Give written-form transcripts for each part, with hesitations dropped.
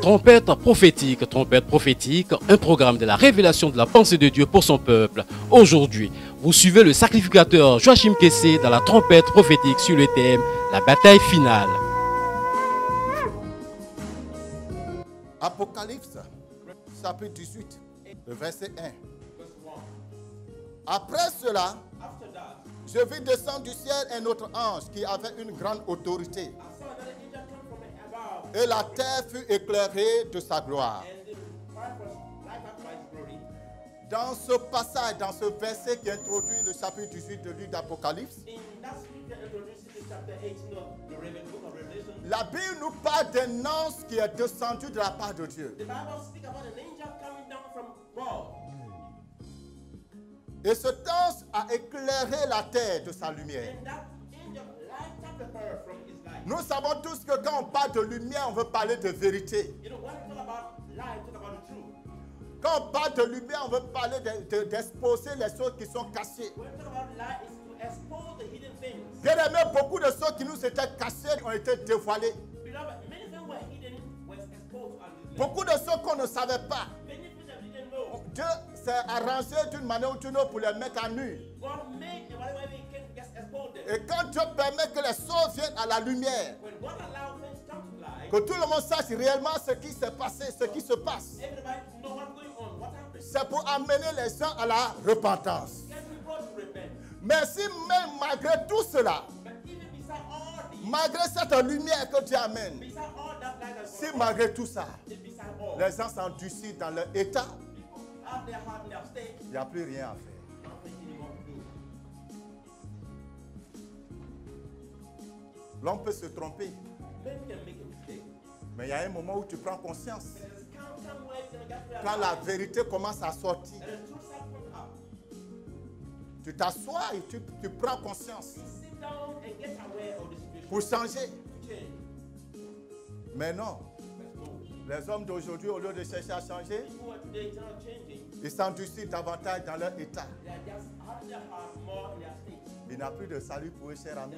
Trompette prophétique, un programme de la révélation de la pensée de Dieu pour son peuple. Aujourd'hui, vous suivez le sacrificateur Joachim Kessé dans la trompette prophétique sur le thème « La bataille finale ». Apocalypse, chapitre 18, le verset 1. Après cela, je vis descendre du ciel un autre ange qui avait une grande autorité. Et la terre fut éclairée de sa gloire. Dans ce passage, dans ce verset qui introduit le chapitre 18 de livre d'Apocalypse, la Bible nous parle d'un ange qui est descendu de la part de Dieu. Et cet ange a éclairé la terre de sa lumière. Nous savons tous que quand on parle de lumière, on veut parler de vérité. Quand on parle de lumière, on veut parler d'exposer les choses qui sont cachées. Bien aimé, beaucoup de choses qui nous étaient cachées ont été dévoilées. Beaucoup de choses qu'on ne savait pas. Dieu s'est arrangé d'une manière ou d'une autre pour les mettre à nu. Et quand Dieu permet que les choses viennent à la lumière, que tout le monde sache réellement ce qui s'est passé, ce qui se passe, c'est pour amener les gens à la repentance. Mais si même malgré tout cela, malgré cette lumière que Dieu amène, si malgré tout ça, les gens s'endurcissent dans leur état, il n'y a plus rien à faire. L'homme peut se tromper. Mais il y a un moment où tu prends conscience. Quand la vérité commence à sortir, tu t'assois et tu prends conscience pour changer. Mais non. Les hommes d'aujourd'hui, au lieu de chercher à changer, ils s'endurcissent davantage dans leur état. Il n'y a plus de salut pour eux, chers amis.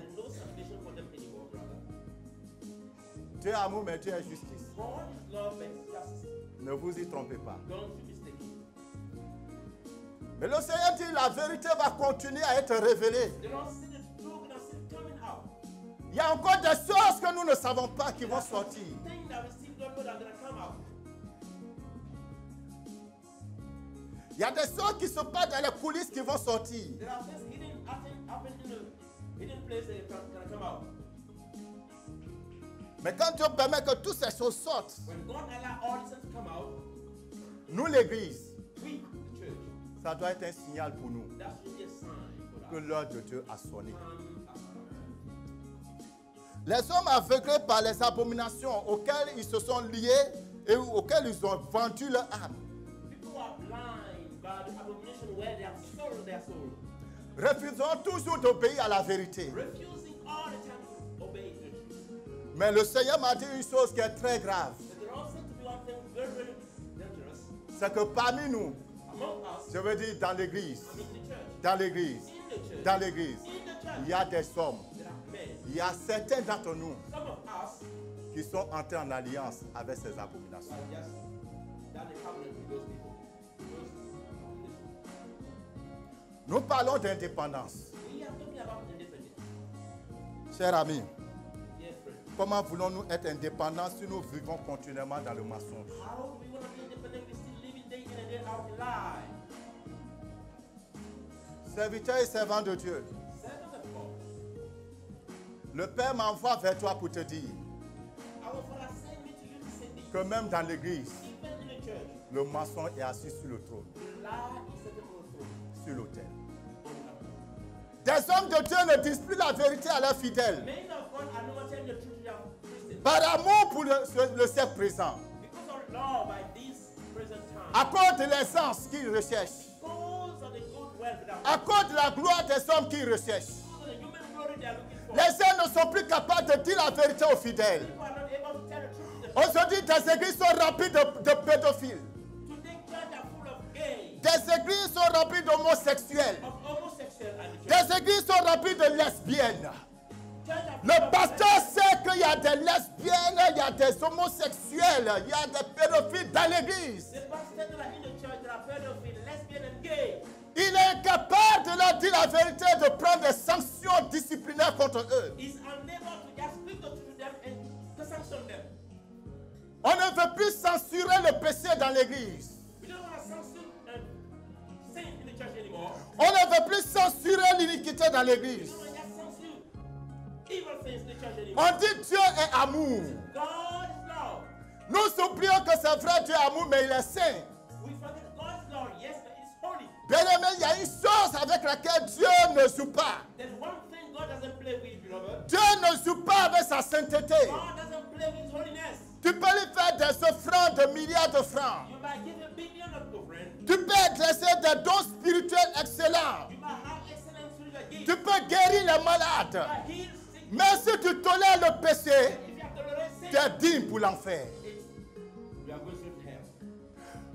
Dieu est amour, mais Dieu est justice. Ne vous y trompez pas. Mais le Seigneur dit la vérité va continuer à être révélée. Il y a encore des choses que nous ne savons pas qui vont sortir. Il y a des choses qui se passent dans les coulisses qui vont sortir. Mais quand Dieu permet que toutes ces choses sortent, nous l'église, ça doit être un signal pour nous que l'heure de Dieu a sonné. Les hommes aveuglés par les abominations auxquelles ils se sont liés et auxquelles ils ont vendu leur âme, refusons toujours d'obéir à la vérité. Mais le Seigneur m'a dit une chose qui est très grave. C'est que parmi nous, je veux dire dans l'église, il y a des hommes, il y a certains d'entre nous qui sont entrés en alliance avec ces abominations. Nous parlons d'indépendance. Chers amis, comment voulons-nous être indépendants si nous vivons continuellement dans le mensonge? Serviteurs et servants de Dieu, le Père m'envoie vers toi pour te dire que même dans l'église, le mensonge est assis sur le trône, sur l'autel. Des hommes de Dieu ne disent plus la vérité à leurs fidèles. Par amour pour le siècle présent. À cause de l'essence qu'ils recherchent. À cause de la gloire des hommes qu'ils recherchent. Les gens ne sont plus capables de dire la vérité aux fidèles. Aujourd'hui, des églises sont remplies de pédophiles. Des églises sont remplies d'homosexuels. Des églises sont remplies de lesbiennes. Le pasteur sait que qu'il y a des lesbiennes, il y a des homosexuels, il y a des pédophiles dans l'église. Il est incapable de leur dire la vérité, de prendre des sanctions disciplinaires contre eux. On ne veut plus censurer le péché dans l'église. On ne veut plus censurer l'iniquité dans l'église. On dit Dieu est amour. Nous oublions que c'est vrai, Dieu est amour, mais il est saint. Bien aimé, il y a une chose avec laquelle Dieu ne joue pas. Dieu ne joue pas avec sa sainteté. Tu peux lui faire des offrandes de milliards de francs. Tu peux exercer des dons spirituels excellents. Tu peux guérir les malades. Mais si tu tolères le péché, tu es digne pour l'enfer.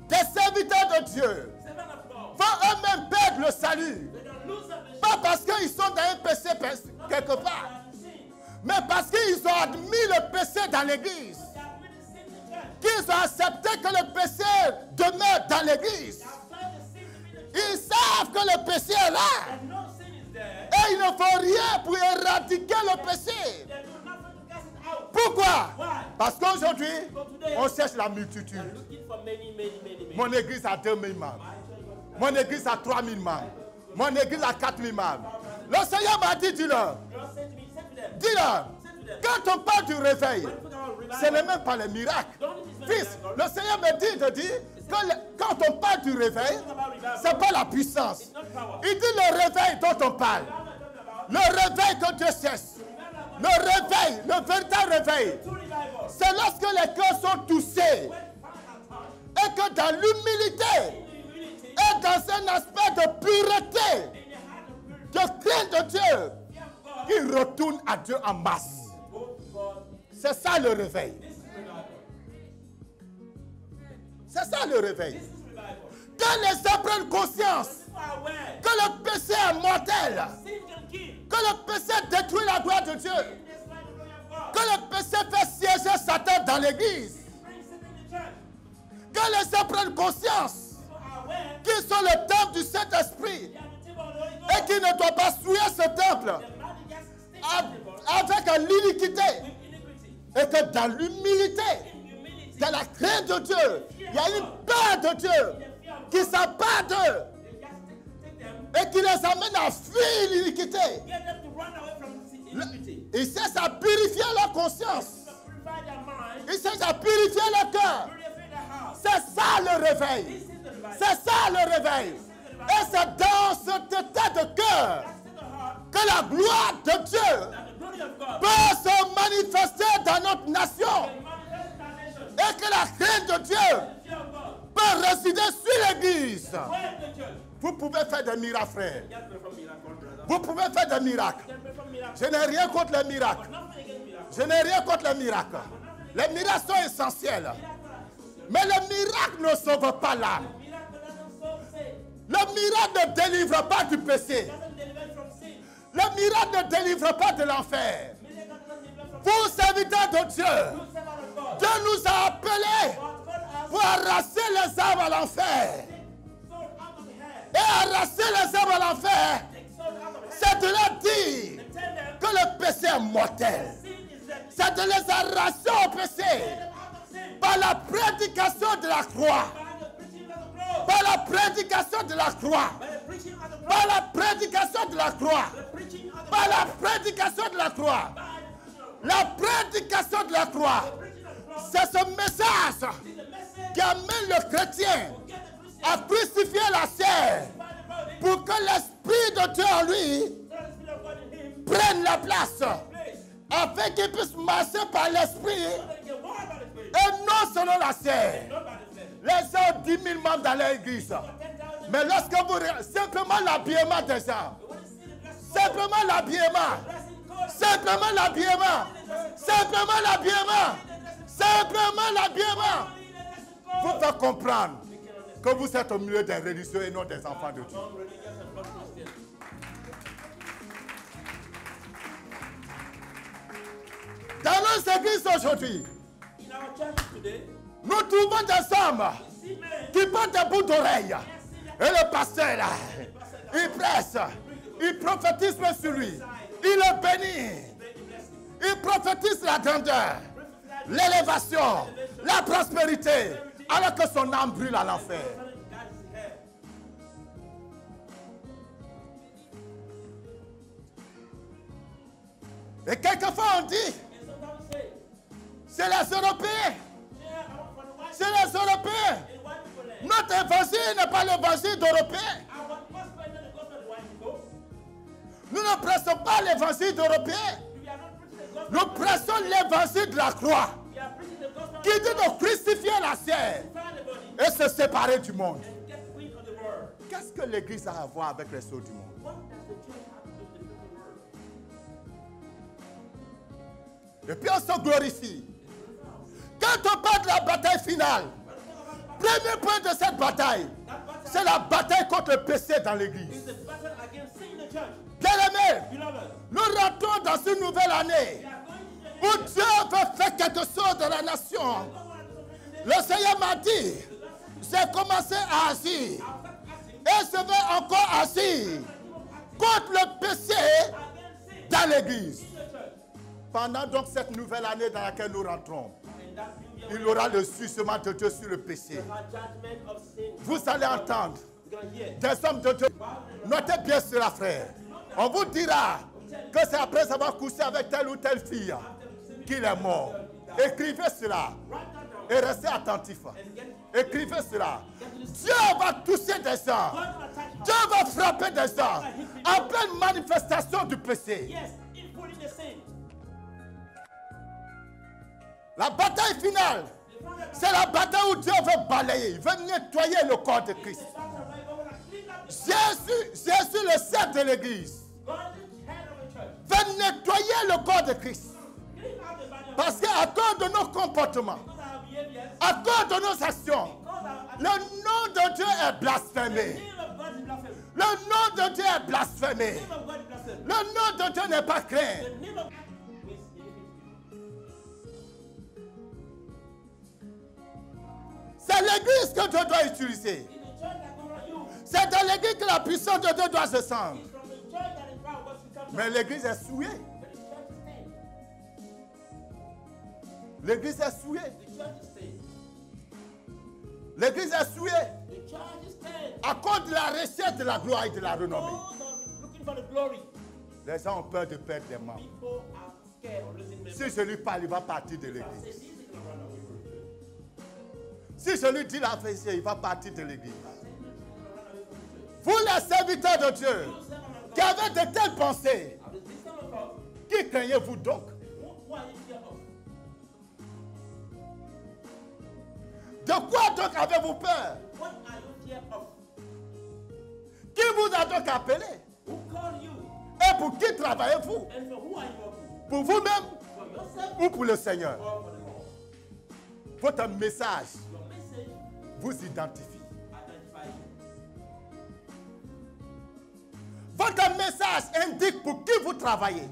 Des serviteurs de Dieu vont eux-mêmes perdre le salut. Pas parce qu'ils sont dans un péché quelque part, mais parce qu'ils ont admis le péché dans l'église. Qu'ils ont accepté que le péché demeure dans l'église. Ils savent que le péché est là. Et ils ne font rien pour éradiquer le péché. Pourquoi? Parce qu'aujourd'hui, on cherche la multitude. Mon église a 2000 membres. Mon église a 3000 membres. Mon église a 4000 membres. Le Seigneur m'a dit, dis-leur. Dis-leur. Quand on parle du réveil, ce n'est même pas les miracles. Fils, le Seigneur me dit de dire que quand on parle du réveil, ce n'est pas la puissance. Il dit le réveil dont on parle. Le réveil que Dieu cherche. Le réveil, le véritable réveil. C'est lorsque les cœurs sont touchés. Et que dans l'humilité et dans un aspect de pureté, de crainte de Dieu, ils retournent à Dieu en masse. C'est ça le réveil. C'est ça le réveil. Quand les gens prennent conscience que le péché est mortel, que le péché détruit la gloire de Dieu, que le péché fait siéger Satan dans l'église, que les gens prennent conscience qu'ils sont le temple du Saint-Esprit et qu'ils ne doivent pas souiller ce temple avec l'iniquité, et que dans l'humilité, dans la crainte de Dieu, il y a une peur de Dieu qui s'empare d'eux et qui les amène à fuir l'iniquité. Ils cherchent à purifier leur conscience. Ils cherchent à purifier leur cœur. C'est ça le réveil. C'est ça le réveil. Et c'est dans cet état de cœur que la gloire de Dieu peut se manifester dans notre nation. Et que la crainte de Dieu peut résider sur l'église. Vous pouvez faire des miracles, frère. Vous pouvez faire des miracles. Je n'ai rien contre les miracles. Je n'ai rien contre les miracles. Les miracles sont essentiels. Mais les miracles ne sauvent pas l'âme. Le miracle ne délivre pas du péché. Le miracle ne délivre pas de l'enfer. Vous, serviteurs de Dieu, Dieu nous a appelés pour arracher les âmes à l'enfer. Et arracher les âmes à l'enfer, c'est de leur dire que le péché est mortel. C'est de les arracher au péché par la prédication de la croix. Par la prédication de la croix. Par la prédication de la croix. Par la prédication de la croix. La prédication de la croix. C'est ce message qui amène le chrétien à crucifier la chair pour que l'Esprit de Dieu en lui prenne la place afin qu'il puisse marcher par l'Esprit et non selon la chair. Les gens ont 10 000 membres dans l'église. Mais lorsque vous regardez simplement l'habillement des gens, simplement l'habillement, simplement l'habillement, simplement l'habillement, simplement l'habillement, vous faites comprendre que vous êtes au milieu des religieux et non des enfants de Dieu. Dans nos églises aujourd'hui, In our churches today, nous trouvons des hommes we see men qui portent des bouts d'oreilles. Et le pasteur là, il presse, il prophétise sur lui. Il le bénit. Il prophétise la grandeur, l'élévation, la prospérité, alors que son âme brûle à l'enfer. Et quelquefois on dit, c'est les Européens. C'est les Européens. Notre évangile n'est pas l'évangile d'Européens. Nous ne prêchons pas l'évangile d'Européens. Nous prêchons l'évangile de la croix, qui dit de crucifier la chair et se séparer du monde. Qu'est-ce que l'Église a à voir avec les choses du monde? Et puis on se glorifie. Quand on parle de la bataille finale, premier point de cette bataille, c'est la bataille contre le péché dans l'Église. Bien-aimés, nous rentrons dans une nouvelle année où Dieu veut faire quelque chose dans la nation. Le Seigneur m'a dit, j'ai commencé à agir et je vais encore agir contre le péché dans l'Église. Pendant donc cette nouvelle année dans laquelle nous rentrons, il y aura le jugement de Dieu sur le péché. Vous allez entendre des hommes de Dieu. Notez bien cela, frère. On vous dira que c'est après avoir couché avec telle ou telle fille qu'il est mort. Écrivez cela et restez attentifs. Écrivez cela. Dieu va toucher des gens. Dieu va frapper des gens en pleine manifestation du péché. La bataille finale, c'est la bataille où Dieu veut balayer, il veut nettoyer le corps de Christ. Jésus, le chef de l'Église, veut nettoyer le corps de Christ. Parce qu'à cause de nos comportements, à cause de nos actions, le nom de Dieu est blasphémé. Le nom de Dieu est blasphémé. Le nom de Dieu n'est pas craint. C'est l'église que Dieu doit utiliser. C'est dans l'église que la puissance de Dieu doit descendre. Mais l'église est souillée. L'église est souillée. L'église est souillée à cause de la recherche de la gloire et de la renommée. Les gens ont peur de perdre des membres. Si je lui parle, il va partir de l'église. Si je lui dis la vérité, il va partir de l'église. Vous les serviteurs de Dieu, qui avez de telles pensées, qui craignez-vous donc? De quoi donc avez-vous peur? Qui vous a donc appelé? Et pour qui travaillez-vous? Pour vous-même ou pour le Seigneur? Votre message vous identifie. Votre message indique pour qui vous travaillez.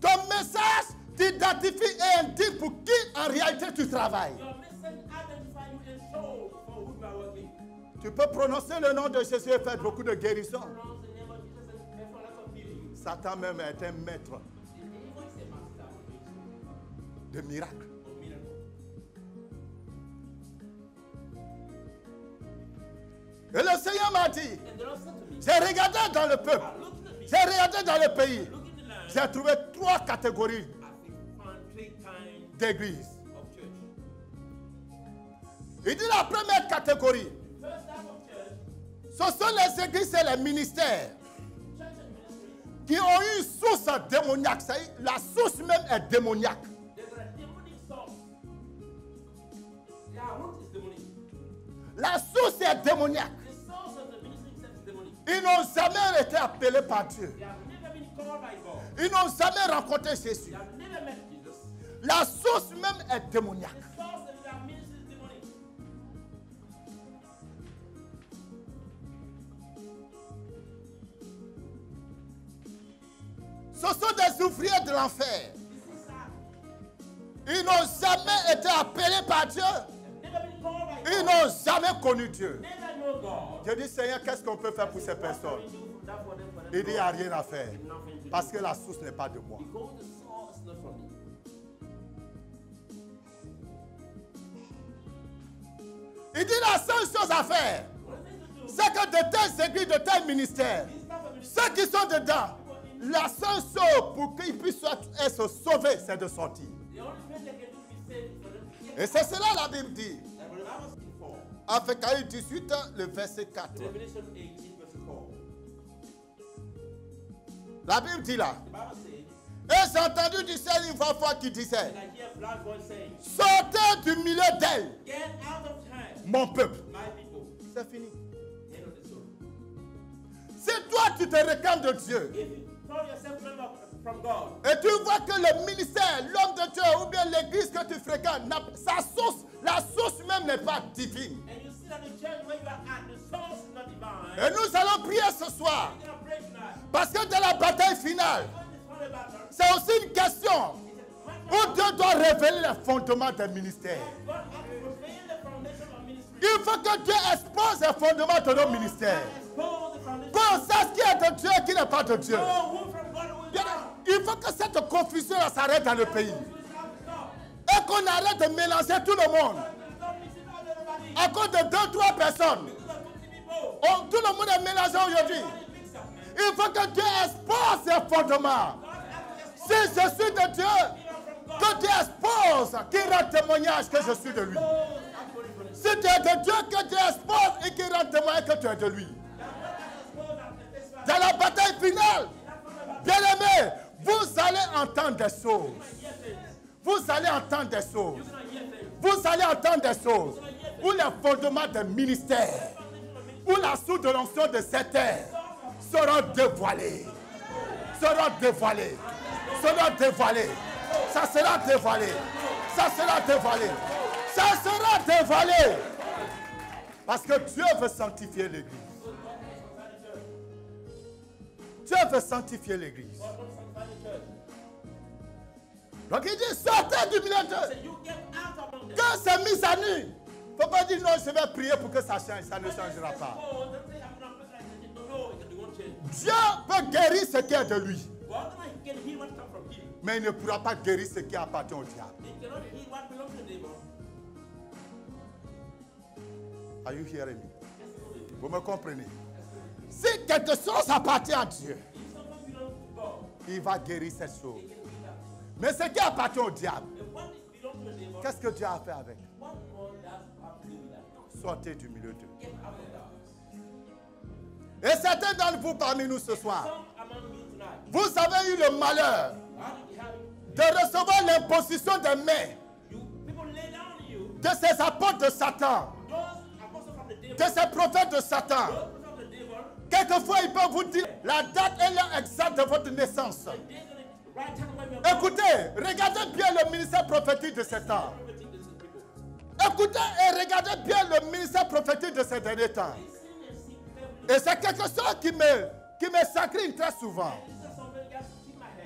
Ton message t'identifie et indique pour qui en réalité tu travailles. Tu peux prononcer le nom de Jésus et faire beaucoup de guérisons. Satan même est un maître de miracles. Et le Seigneur m'a dit, j'ai regardé dans le peuple, j'ai regardé dans le pays, j'ai trouvé 3 catégories d'églises. Il dit la première catégorie, ce sont les églises et les ministères qui ont une source démoniaque. La source même est démoniaque. La source est démoniaque. Ils n'ont jamais été appelés par Dieu. Ils n'ont jamais rencontré Jésus. La source même est démoniaque. Ce sont des ouvriers de l'enfer. Ils n'ont jamais été appelés par Dieu. Ils n'ont jamais connu Dieu. Je dis, Seigneur, qu'est-ce qu'on peut faire pour ces personnes? Il dit, il n'y a rien à faire. Parce que la source n'est pas de moi. Il dit, la seule chose à faire, c'est que de telles églises, de tels ministères, ceux qui sont dedans, la seule chose pour qu'ils puissent être sauvés, c'est de sortir. Et c'est cela la Bible dit. Aphekaï 18, le verset 4. La Bible dit là. Et j'ai entendu du ciel une voix qui disait, sortez du milieu d'elle, mon peuple. C'est fini. Si toi tu te réclames de Dieu, et tu vois que le ministère, l'homme de Dieu ou bien l'église que tu fréquentes, sa source, la source même n'est pas divine. Et nous allons prier ce soir. Parce que dans la bataille finale, c'est aussi une question où Dieu doit révéler les fondements des ministères. Il faut que Dieu expose les fondements de nos ministères. Qu'on sache qui est de Dieu et qui n'est pas de Dieu. Il faut que cette confusion s'arrête dans le pays. Et qu'on arrête de mélanger tout le monde. À cause de 2-3 personnes. Tout le monde est mélangé aujourd'hui. Il faut que Dieu expose ses fondements. Si je suis de Dieu, que Dieu expose, qu'il rende témoignage que je suis de lui. Si tu es de Dieu, que Dieu expose et qu'il rende témoignage que tu es de lui. Dans la bataille finale, bien aimé, vous allez entendre des choses. Vous allez entendre des choses. Vous allez entendre des choses. Où les fondements des ministères, où la source de l'onction de cette terre seront dévoilés. Seront dévoilés. Seront dévoilés. Ça sera dévoilé. Ça sera dévoilé. Ça sera dévoilé. Parce que Dieu veut sanctifier l'église. Dieu veut sanctifier l'église. Donc il dit, sortez du milieu d'eux. Quand c'est mis à nu, il ne faut pas dire non, je vais prier pour que ça change. Ça ne changera pas. Dieu peut guérir ce qui est de lui. Mais il ne pourra pas guérir ce qui appartient au diable. Are you hearing me? Vous me comprenez? Si quelque chose appartient à Dieu, il va guérir cette chose. Mais ce qui appartient au diable, qu'est-ce que Dieu a fait avec? Sortez du milieu d'eux. Et certains d'entre vous parmi nous ce soir, vous avez eu le malheur de recevoir l'imposition des mains de ces apôtres de Satan, de ces prophètes de Satan. Quelquefois, ils peuvent vous dire la date et l'heure exacte de votre naissance. Écoutez, regardez bien le ministère prophétique de ces temps. Écoutez et regardez bien le ministère prophétique de ces derniers temps. Et c'est quelque chose qui me sacrifie très souvent.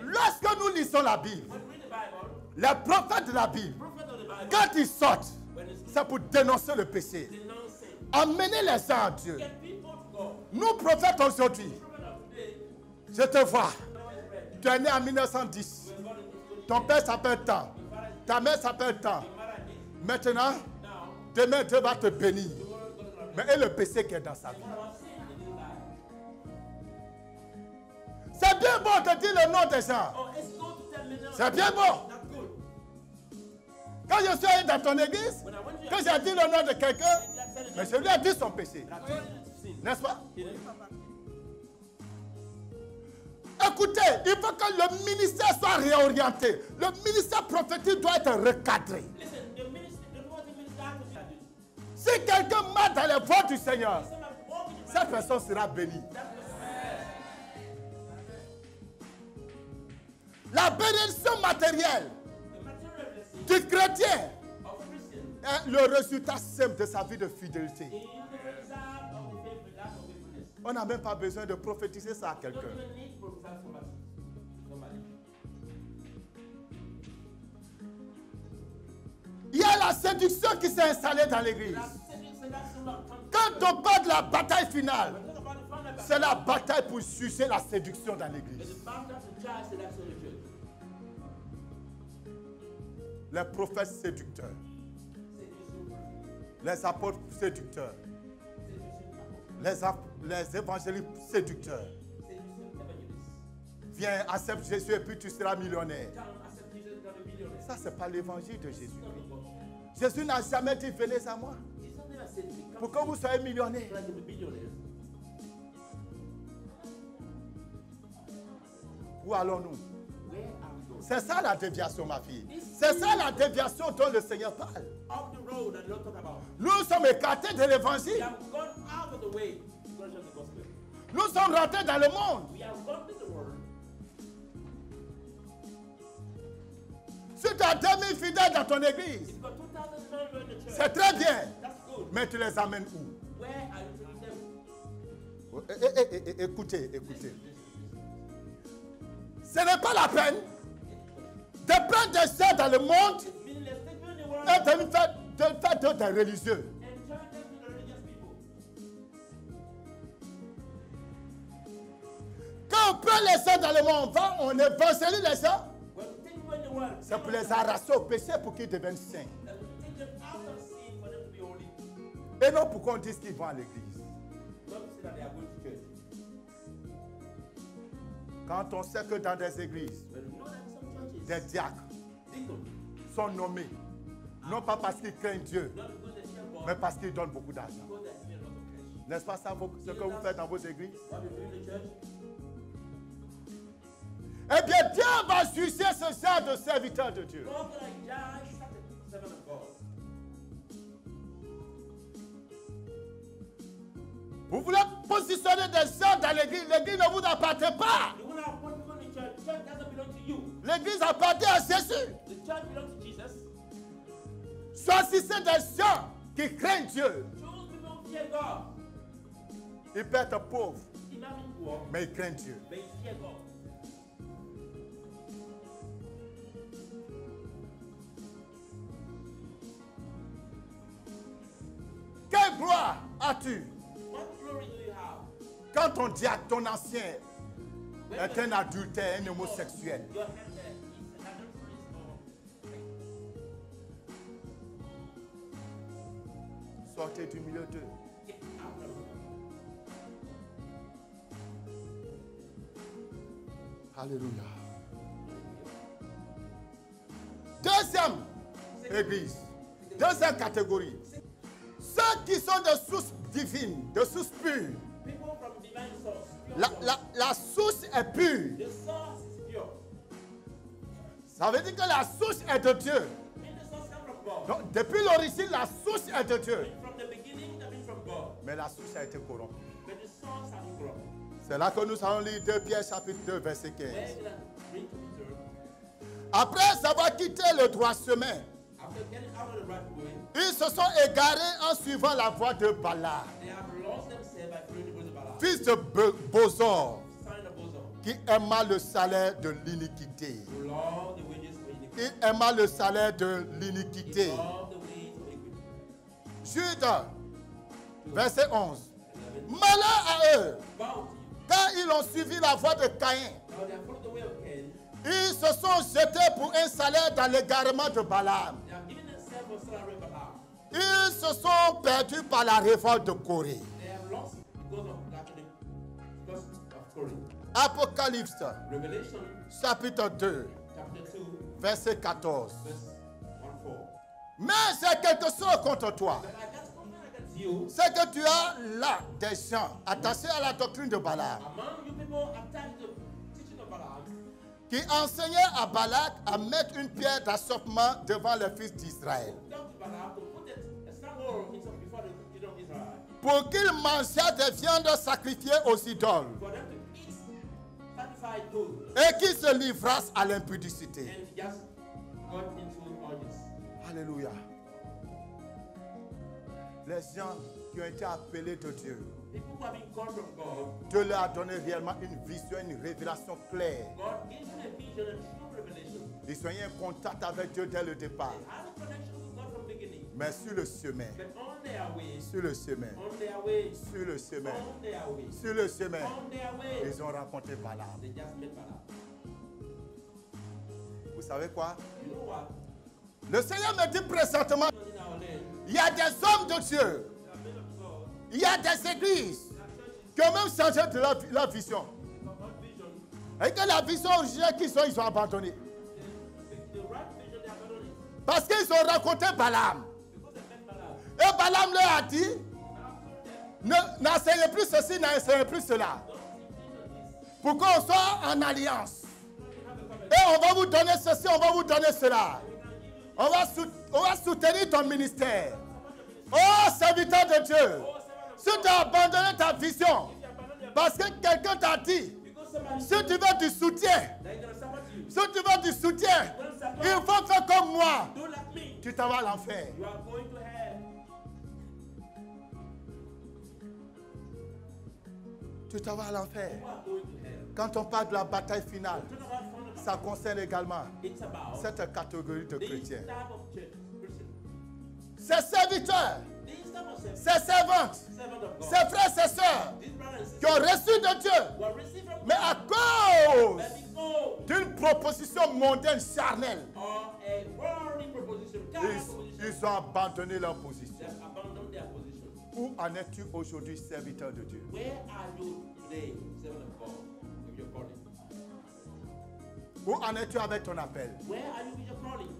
Lorsque nous lisons la Bible, les prophètes de la Bible, quand ils sortent, c'est pour dénoncer le péché. Amener les gens à Dieu. Nous, prophètes aujourd'hui, je te vois. Tu es né en 1910. Ton père s'appelle Tant. Ta mère s'appelle Tant. Maintenant, demain, Dieu va te bénir. Mais et le péché qui est dans sa vie? C'est bien bon de dire le nom des gens. C'est bien bon. Quand je suis allé dans ton église, quand j'ai dit le nom de quelqu'un, mais je lui ai dit son péché. N'est-ce pas? Écoutez, il faut que le ministère soit réorienté. Le ministère prophétique doit être recadré. Si quelqu'un marche dans les voies du Seigneur, cette personne sera bénie. La bénédiction matérielle du chrétien est le résultat simple de sa vie de fidélité. On n'a même pas besoin de prophétiser ça à quelqu'un. séduction qui s'est installée dans l'église. Quand on parle de la bataille finale, c'est la bataille pour juger la séduction dans l'église. Les prophètes séducteurs, les apôtres séducteurs, les évangélistes séducteurs. Viens, accepte Jésus et puis tu seras millionnaire. Ça, ce n'est pas l'évangile de Jésus. Jésus n'a jamais dit venez à moi pour que vous soyez millionnaire. Où allons-nous? C'est ça la déviation, ma fille. C'est ça la déviation dont le Seigneur parle. Nous sommes écartés de l'évangile. Nous sommes rentrés dans le monde. Si tu as 2000 fidèles dans ton église, c'est très bien. Mais tu les amènes où? Écoutez. Ce n'est pas la peine de prendre des sœurs dans le monde et de faire d'autres religieux. Quand on prend les sœurs dans le monde, on évangélise les gens. C'est pour les arracher au péché pour qu'ils deviennent saints. Et non pour qu'on dise qu'ils vont à l'église. Quand on sait que dans des églises, des diacres sont nommés, non pas parce qu'ils craignent Dieu, mais parce qu'ils donnent beaucoup d'argent. N'est-ce pas ça ce que vous faites dans vos églises? Eh bien, Dieu va juger ce genre de serviteurs de Dieu. Vous voulez positionner des gens dans l'église, l'église ne vous appartient pas. L'église appartient à Jésus. Choisissez des gens qui craignent Dieu. Ils peuvent être pauvres, mais ils craignent Dieu. Quelle gloire as-tu quand ton diacre, ton ancien, est un adultère, un homosexuel? Sortez du milieu d'eux. Alléluia. Deuxième église, deuxième catégorie. Ceux qui sont de sources divines, de sources pures. La source est pure. Ça veut dire que la source est de Dieu. Donc, depuis l'origine, la source est de Dieu. Mais la source a été corrompue. C'est là que nous allons lire 2 Pierre chapitre 2 verset 15. Après avoir quitté le droit chemin, ils se sont égarés en suivant la voie de Balaam, fils de Bosor, qui aima le salaire de l'iniquité. Il aima le salaire de l'iniquité. Jude, verset 11. Malheur à eux, car ils ont suivi la voie de Caïn. Ils se sont jetés pour un salaire dans l'égarement de Balaam. Ils se sont perdus par la révolte de Corée. Apocalypse, chapitre 2, verset 14. Mais j'ai quelque chose contre toi. C'est que tu as là des gens attachés à la doctrine de Balaam, qui enseignaient à Balak à mettre une pierre d'achoppement devant les fils d'Israël, pour qu'ils mangent des viandes sacrifiées aux idoles et qu'ils se livrassent à l'impudicité. Alléluia. Les gens qui ont été appelés de Dieu, Dieu leur a donné réellement une vision, une révélation claire. Ils ont eu un contact avec Dieu dès le départ. Mais sur le chemin, But on their way, sur le chemin, on their way, sur le chemin, on their way, sur le chemin, on their way, ils ont rencontré Balaam. they just met Balaam. Vous savez quoi? You know what? Le Seigneur me dit présentement, In our land, il y a des hommes de Dieu, there are men of God, il y a des églises there are churches qui ont même changé de leur vision. that have vision. Et que la vision originale qu'ils ont, ils ont abandonné. The right vision, they abandon it. Parce qu'ils ont rencontré Balaam. Because they met Balaam. Et Balaam leur a dit, Balaam told them, n'enseignez plus ceci, n'enseignez plus cela. don't teach this. Pour qu'on soit en alliance. Have a covenant. Et on va vous donner ceci, on va vous donner cela. On va soutenir ton ministère. Oh, serviteur de Dieu. Si tu as abandonné ta vision, parce que quelqu'un t'a dit, Because somebody si tu veux du soutien, they're going to support you. si tu veux du soutien, il faut faire comme moi. Do like me. Tu t'en vas à l'enfer. You are going to hell. Tu t'en vas à l'enfer. You are going to hell. Quand on parle de la bataille finale, Turn around from the ça concerne également It's about cette catégorie de these chrétiens. type of church Christians. Ces serviteurs, These type of servants ces servantes, of God. ces frères et sœurs These brothers and qui ont sisters reçu de Dieu, who are received from mais à cause but because d'une proposition mondaine charnelle, of a worldly proposition, carnal proposition, ils ont abandonné leur position. they have abandoned their position. Où en es-tu aujourd'hui, serviteur de Dieu? Where are you today, servant of God, with your calling? Où en es-tu avec ton appel? Where are you with your calling?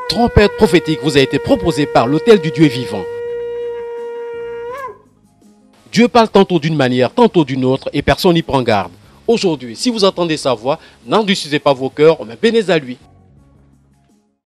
Trompette prophétique vous a été proposée par l'Hôtel du Dieu vivant. Dieu parle tantôt d'une manière, tantôt d'une autre, et personne n'y prend garde. Aujourd'hui, si vous entendez sa voix, n'endurcissez pas vos cœurs, mais bénissez à lui.